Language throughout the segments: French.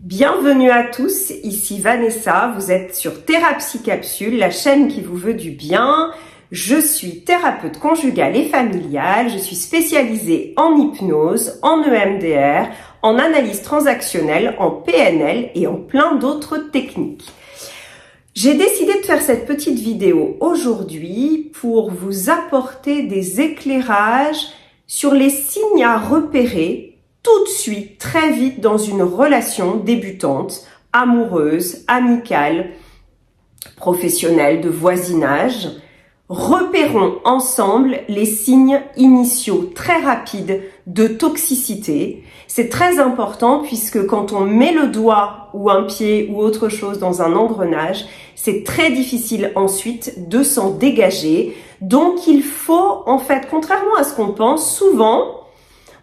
Bienvenue à tous, ici Vanessa, vous êtes sur Thérapie Capsule, la chaîne qui vous veut du bien. Je suis thérapeute conjugale et familiale, je suis spécialisée en hypnose, en EMDR, en analyse transactionnelle, en PNL et en plein d'autres techniques. J'ai décidé de faire cette petite vidéo aujourd'hui pour vous apporter des éclairages sur les signes à repérer tout de suite, très vite dans une relation débutante, amoureuse, amicale, professionnelle, de voisinage. Repérons ensemble les signes initiaux très rapides de toxicité. C'est très important puisque quand on met le doigt ou un pied ou autre chose dans un engrenage, c'est très difficile ensuite de s'en dégager. Donc il faut, en fait, contrairement à ce qu'on pense, souvent,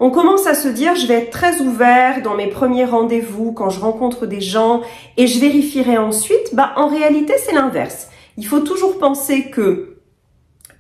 on commence à se dire, je vais être très ouvert dans mes premiers rendez-vous, quand je rencontre des gens, et je vérifierai ensuite. En réalité, c'est l'inverse. Il faut toujours penser que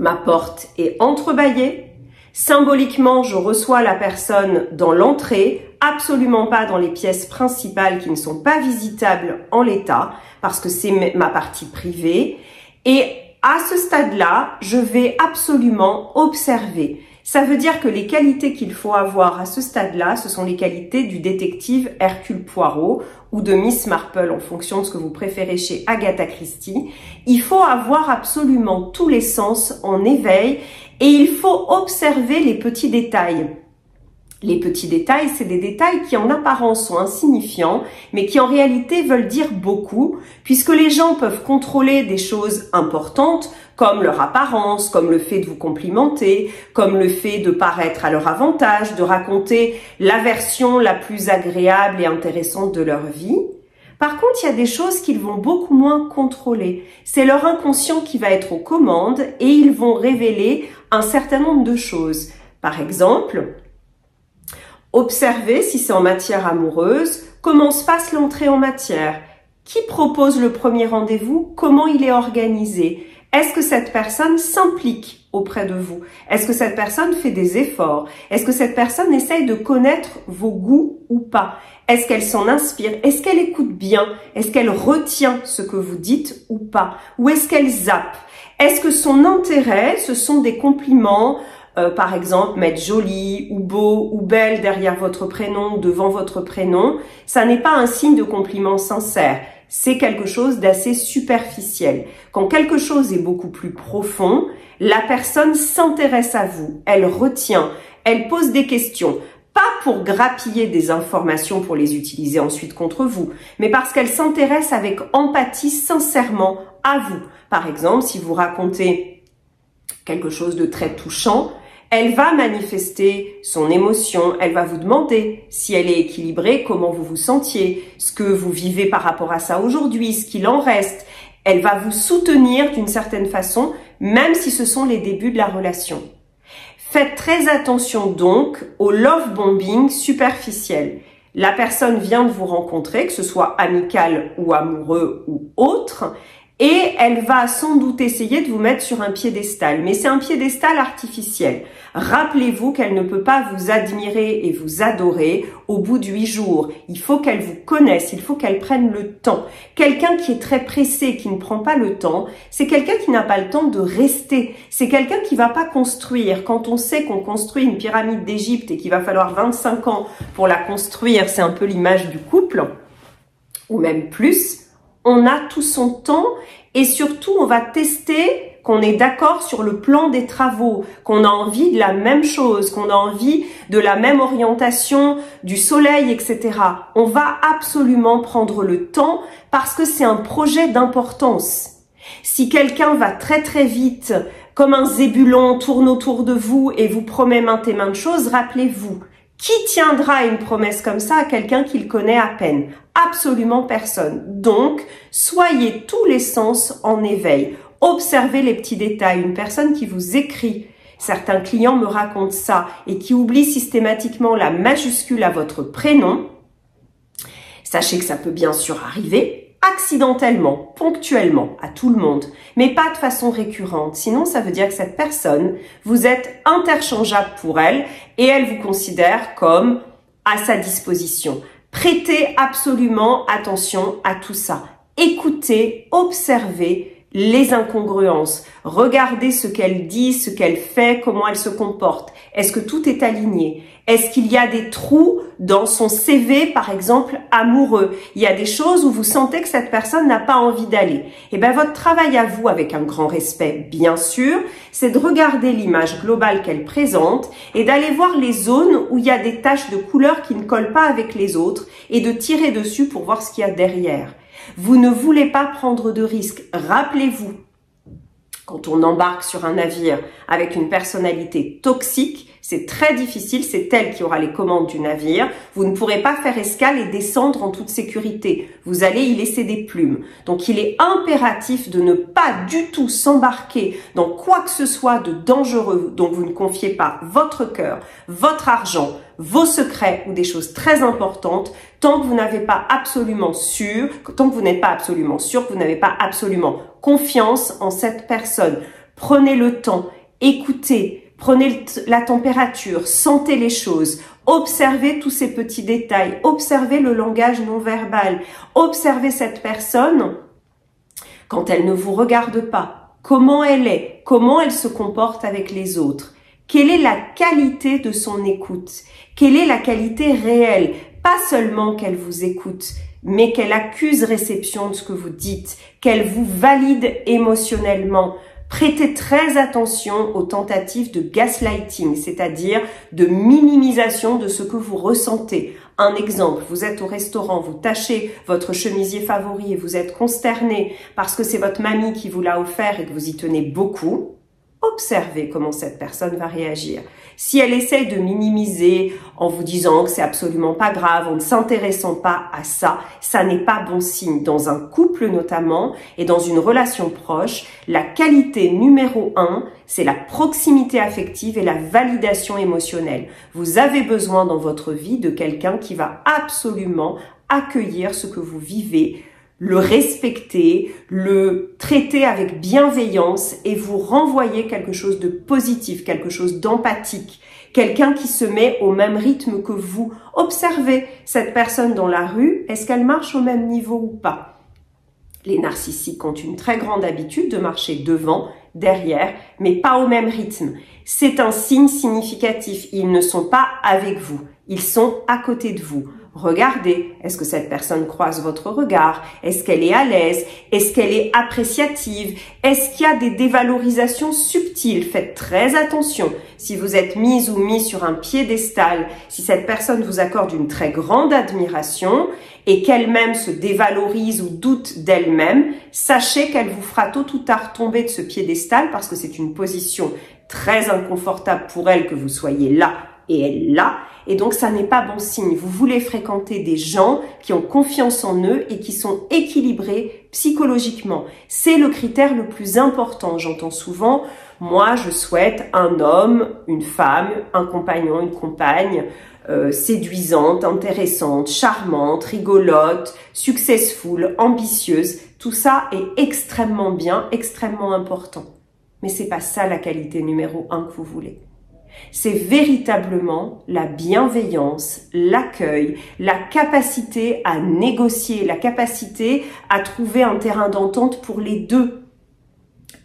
ma porte est entrebâillée. Symboliquement, je reçois la personne dans l'entrée, absolument pas dans les pièces principales qui ne sont pas visitables en l'état, parce que c'est ma partie privée. Et à ce stade-là, je vais absolument observer. Ça veut dire que les qualités qu'il faut avoir à ce stade-là, ce sont les qualités du détective Hercule Poirot ou de Miss Marple en fonction de ce que vous préférez chez Agatha Christie. Il faut avoir absolument tous les sens en éveil et il faut observer les petits détails. Les petits détails, c'est des détails qui en apparence sont insignifiants, mais qui en réalité veulent dire beaucoup, puisque les gens peuvent contrôler des choses importantes, comme leur apparence, comme le fait de vous complimenter, comme le fait de paraître à leur avantage, de raconter la version la plus agréable et intéressante de leur vie. Par contre, il y a des choses qu'ils vont beaucoup moins contrôler. C'est leur inconscient qui va être aux commandes et ils vont révéler un certain nombre de choses. Par exemple, observez, si c'est en matière amoureuse, comment se passe l'entrée en matière. Qui propose le premier rendez-vous? Comment il est organisé? Est-ce que cette personne s'implique auprès de vous? Est-ce que cette personne fait des efforts? Est-ce que cette personne essaye de connaître vos goûts ou pas? Est-ce qu'elle s'en inspire? Est-ce qu'elle écoute bien? Est-ce qu'elle retient ce que vous dites ou pas? Ou est-ce qu'elle zappe? Est-ce que son intérêt, ce sont des compliments? Par exemple, mettre joli ou beau ou belle derrière votre prénom ou devant votre prénom, ça n'est pas un signe de compliment sincère. C'est quelque chose d'assez superficiel. Quand quelque chose est beaucoup plus profond, la personne s'intéresse à vous, elle retient, elle pose des questions. Pas pour grappiller des informations pour les utiliser ensuite contre vous, mais parce qu'elle s'intéresse avec empathie sincèrement à vous. Par exemple, si vous racontez quelque chose de très touchant, elle va manifester son émotion, elle va vous demander si elle est équilibrée, comment vous vous sentiez, ce que vous vivez par rapport à ça aujourd'hui, ce qu'il en reste. Elle va vous soutenir d'une certaine façon, même si ce sont les débuts de la relation. Faites très attention donc au love bombing superficiel. La personne vient de vous rencontrer, que ce soit amical ou amoureux ou autre, et elle va sans doute essayer de vous mettre sur un piédestal. Mais c'est un piédestal artificiel. Rappelez-vous qu'elle ne peut pas vous admirer et vous adorer au bout de 8 jours. Il faut qu'elle vous connaisse, il faut qu'elle prenne le temps. Quelqu'un qui est très pressé, qui ne prend pas le temps, c'est quelqu'un qui n'a pas le temps de rester. C'est quelqu'un qui va pas construire. Quand on sait qu'on construit une pyramide d'Égypte et qu'il va falloir 25 ans pour la construire, c'est un peu l'image du couple, ou même plus. On a tout son temps et surtout on va tester qu'on est d'accord sur le plan des travaux, qu'on a envie de la même chose, qu'on a envie de la même orientation du soleil, etc. On va absolument prendre le temps parce que c'est un projet d'importance. Si quelqu'un va très très vite, comme un zébulon, tourne autour de vous et vous promet maintes et maintes choses, rappelez-vous, qui tiendra une promesse comme ça à quelqu'un qu'il connaît à peine? Absolument personne. Donc, soyez tous les sens en éveil. Observez les petits détails. Une personne qui vous écrit, certains clients me racontent ça, et qui oublie systématiquement la majuscule à votre prénom, sachez que ça peut bien sûr arriver, accidentellement, ponctuellement, à tout le monde, mais pas de façon récurrente. Sinon, ça veut dire que cette personne, vous êtes interchangeable pour elle et elle vous considère comme à sa disposition. Prêtez absolument attention à tout ça. Écoutez, observez les incongruences. Regardez ce qu'elle dit, ce qu'elle fait, comment elle se comporte. Est-ce que tout est aligné? Est-ce qu'il y a des trous dans son CV, par exemple, amoureux? Il y a des choses où vous sentez que cette personne n'a pas envie d'aller. Eh bien, votre travail à vous, avec un grand respect, bien sûr, c'est de regarder l'image globale qu'elle présente et d'aller voir les zones où il y a des taches de couleur qui ne collent pas avec les autres et de tirer dessus pour voir ce qu'il y a derrière. Vous ne voulez pas prendre de risques. Rappelez-vous, quand on embarque sur un navire avec une personnalité toxique, c'est très difficile, c'est elle qui aura les commandes du navire. Vous ne pourrez pas faire escale et descendre en toute sécurité. Vous allez y laisser des plumes. Donc il est impératif de ne pas du tout s'embarquer dans quoi que ce soit de dangereux dont vous ne confiez pas votre cœur, votre argent, vos secrets ou des choses très importantes tant que vous n'avez pas absolument sûr, tant que vous n'êtes pas absolument sûr, que vous n'avez pas absolument confiance en cette personne. Prenez le temps, écoutez, prenez la température, sentez les choses, observez tous ces petits détails, observez le langage non verbal, observez cette personne quand elle ne vous regarde pas, comment elle est, comment elle se comporte avec les autres. Quelle est la qualité de son écoute? Quelle est la qualité réelle? Pas seulement qu'elle vous écoute, mais qu'elle accuse réception de ce que vous dites, qu'elle vous valide émotionnellement. Prêtez très attention aux tentatives de gaslighting, c'est-à-dire de minimisation de ce que vous ressentez. Un exemple, vous êtes au restaurant, vous tachez votre chemisier favori et vous êtes consterné parce que c'est votre mamie qui vous l'a offert et que vous y tenez beaucoup. Observez comment cette personne va réagir. Si elle essaye de minimiser en vous disant que c'est absolument pas grave, en ne s'intéressant pas à ça, ça n'est pas bon signe. Dans un couple notamment et dans une relation proche, la qualité numéro 1, c'est la proximité affective et la validation émotionnelle. Vous avez besoin dans votre vie de quelqu'un qui va absolument accueillir ce que vous vivez, le respecter, le traiter avec bienveillance et vous renvoyer quelque chose de positif, quelque chose d'empathique, quelqu'un qui se met au même rythme que vous. Observez cette personne dans la rue, est-ce qu'elle marche au même niveau ou pas? Les narcissiques ont une très grande habitude de marcher devant, derrière, mais pas au même rythme. C'est un signe significatif, ils ne sont pas avec vous, ils sont à côté de vous. Regardez, est-ce que cette personne croise votre regard? Est-ce qu'elle est à l'aise? Est-ce qu'elle est appréciative? Est-ce qu'il y a des dévalorisations subtiles? Faites très attention. Si vous êtes mise ou mis sur un piédestal, si cette personne vous accorde une très grande admiration et qu'elle-même se dévalorise ou doute d'elle-même, sachez qu'elle vous fera tôt ou tard tomber de ce piédestal parce que c'est une position très inconfortable pour elle que vous soyez là et elle là. Et donc, ça n'est pas bon signe. Vous voulez fréquenter des gens qui ont confiance en eux et qui sont équilibrés psychologiquement. C'est le critère le plus important. J'entends souvent, moi, je souhaite un homme, une femme, un compagnon, une compagne, séduisante, intéressante, charmante, rigolote, successful, ambitieuse. Tout ça est extrêmement bien, extrêmement important. Mais c'est pas ça la qualité numéro 1 que vous voulez. C'est véritablement la bienveillance, l'accueil, la capacité à négocier, la capacité à trouver un terrain d'entente pour les deux.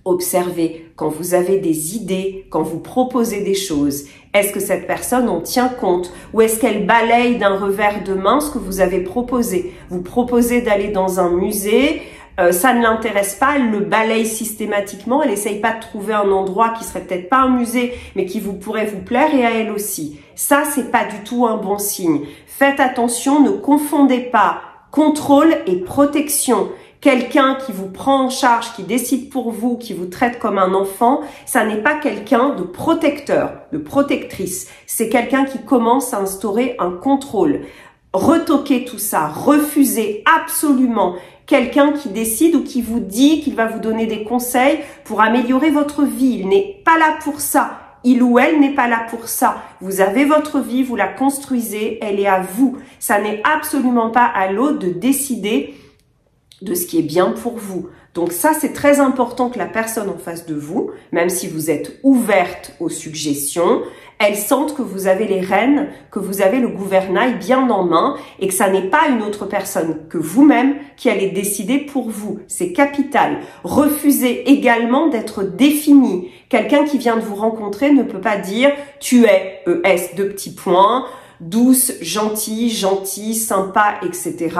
Observez quand vous avez des idées, quand vous proposez des choses. Est-ce que cette personne en tient compte ou est-ce qu'elle balaye d'un revers de main ce que vous avez proposé? Vous proposez d'aller dans un musée, ça ne l'intéresse pas, elle le balaye systématiquement, elle essaye pas de trouver un endroit qui serait peut-être pas un musée, mais qui pourrait vous plaire et à elle aussi. Ça, c'est pas du tout un bon signe. Faites attention, ne confondez pas contrôle et protection. Quelqu'un qui vous prend en charge, qui décide pour vous, qui vous traite comme un enfant, ça n'est pas quelqu'un de protecteur, de protectrice. C'est quelqu'un qui commence à instaurer un contrôle. Retoquez tout ça, refusez absolument quelqu'un qui décide ou qui vous dit qu'il va vous donner des conseils pour améliorer votre vie. Il n'est pas là pour ça. Il ou elle n'est pas là pour ça. Vous avez votre vie, vous la construisez, elle est à vous. Ça n'est absolument pas à l'autre de décider de ce qui est bien pour vous. Donc ça, c'est très important que la personne en face de vous, même si vous êtes ouverte aux suggestions, elle sente que vous avez les rênes, que vous avez le gouvernail bien en main et que ça n'est pas une autre personne que vous-même qui allez décider pour vous. C'est capital. Refusez également d'être défini. Quelqu'un qui vient de vous rencontrer ne peut pas dire « tu es ES », deux petits points, douce, gentille, sympa, etc.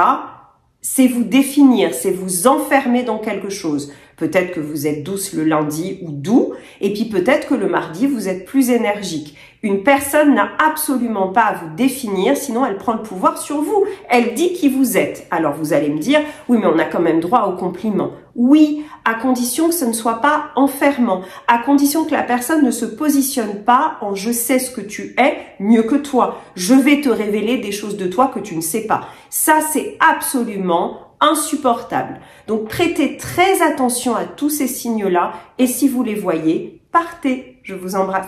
C'est vous définir, c'est vous enfermer dans quelque chose. Peut-être que vous êtes douce le lundi ou doux, et puis peut-être que le mardi, vous êtes plus énergique. Une personne n'a absolument pas à vous définir, sinon elle prend le pouvoir sur vous. Elle dit qui vous êtes. Alors vous allez me dire, oui, mais on a quand même droit au compliment. Oui, à condition que ce ne soit pas enfermant, à condition que la personne ne se positionne pas en « je sais ce que tu es mieux que toi, je vais te révéler des choses de toi que tu ne sais pas ». Ça, c'est absolument insupportable. Donc prêtez très attention à tous ces signes-là et si vous les voyez, partez. Je vous embrasse.